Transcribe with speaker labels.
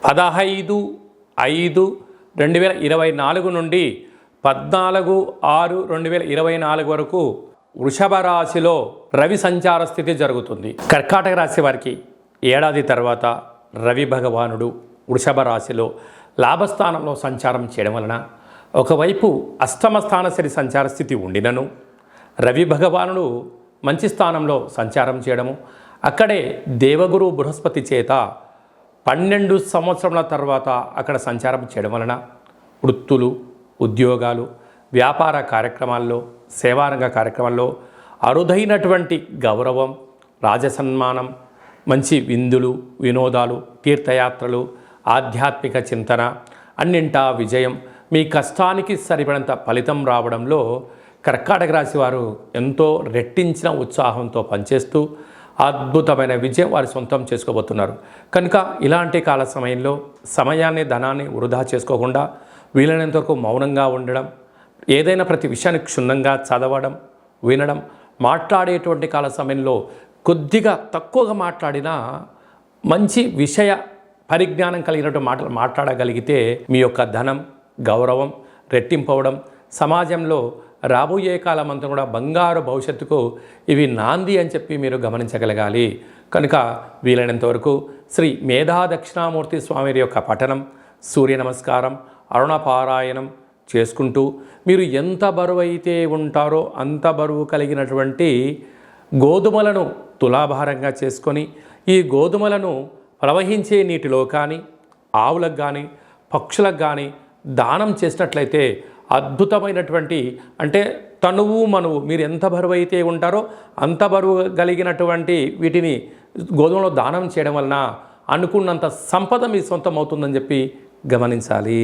Speaker 1: 15/5/2024 నుండి 14/6/2024 వరకు వృషభ రాశిలో రవి సంచార స్థితి జరుగుతుంది. కర్కాటక రాశి వారికి ఏడాది తర్వాత రవి భగవానుడు వృషభ రాశిలో లాభస్థానంలో సంచారం చేయడం వలన ఒకవైపు అష్టమ స్థాన శని సంచార స్థితి ఉండినను రవి భగవానుడు మంచి స్థానంలో సంచారం చేయడము, అక్కడే దేవగురు బృహస్పతి చేత 12 సంవత్సరముల తర్వాత అక్కడ సంచారం చేయడం వలన వృత్తులు, ఉద్యోగాలు, వ్యాపార కార్యక్రమాల్లో, సేవారంగ కార్యక్రమాల్లో అరుదైనటువంటి గౌరవం, రాజసన్మానం, మంచి విందులు, వినోదాలు, తీర్థయాత్రలు, ఆధ్యాత్మిక చింతన, అన్నింటా విజయం, మీ కష్టానికి సరిపడంత ఫలితం రావడంలో కర్కాటక రాశి వారు ఎంతో రెట్టించిన ఉత్సాహంతో పనిచేస్తూ అద్భుతమైన విజయం వారు సొంతం చేసుకోబోతున్నారు. కనుక ఇలాంటి కాల సమయంలో సమయాన్ని, ధనాన్ని వృధా చేసుకోకుండా వీలైనంత వరకు మౌనంగా ఉండడం, ఏదైనా ప్రతి విషయాన్ని క్షుణ్ణంగా చదవడం, వినడం, మాట్లాడేటువంటి కాల సమయంలో కొద్దిగా తక్కువగా మాట్లాడినా మంచి విషయ పరిజ్ఞానం కలిగినటువంటి మాటలు మాట్లాడగలిగితే మీ యొక్క ధనం, గౌరవం రెట్టింపవడం, సమాజంలో రాబోయే కాలం అంతా కూడా బంగారు భవిష్యత్తుకు ఇవి నాంది అని చెప్పి మీరు గమనించగలగాలి. కనుక వీలైనంత వరకు శ్రీ మేధా దక్షిణామూర్తి స్వామి యొక్క పఠనం, సూర్య నమస్కారం, అరుణపారాయణం చేసుకుంటూ మీరు ఎంత బరువు అయితే ఉంటారో అంత బరువు కలిగినటువంటి గోధుమలను తులాభారంగా చేసుకొని ఈ గోధుమలను ప్రవహించే నీటిలో కానీ, ఆవులకు కానీ, పక్షులకు కానీ దానం చేసినట్లయితే అద్భుతమైనటువంటి, అంటే తనువు మనువు మీరు ఎంత బరువు అయితే ఉంటారో అంత బరువు కలిగినటువంటి వీటిని గోధుమలో దానం చేయడం వలన అనుకున్నంత సంపద మీ సొంతం అవుతుందని చెప్పి గమనించాలి.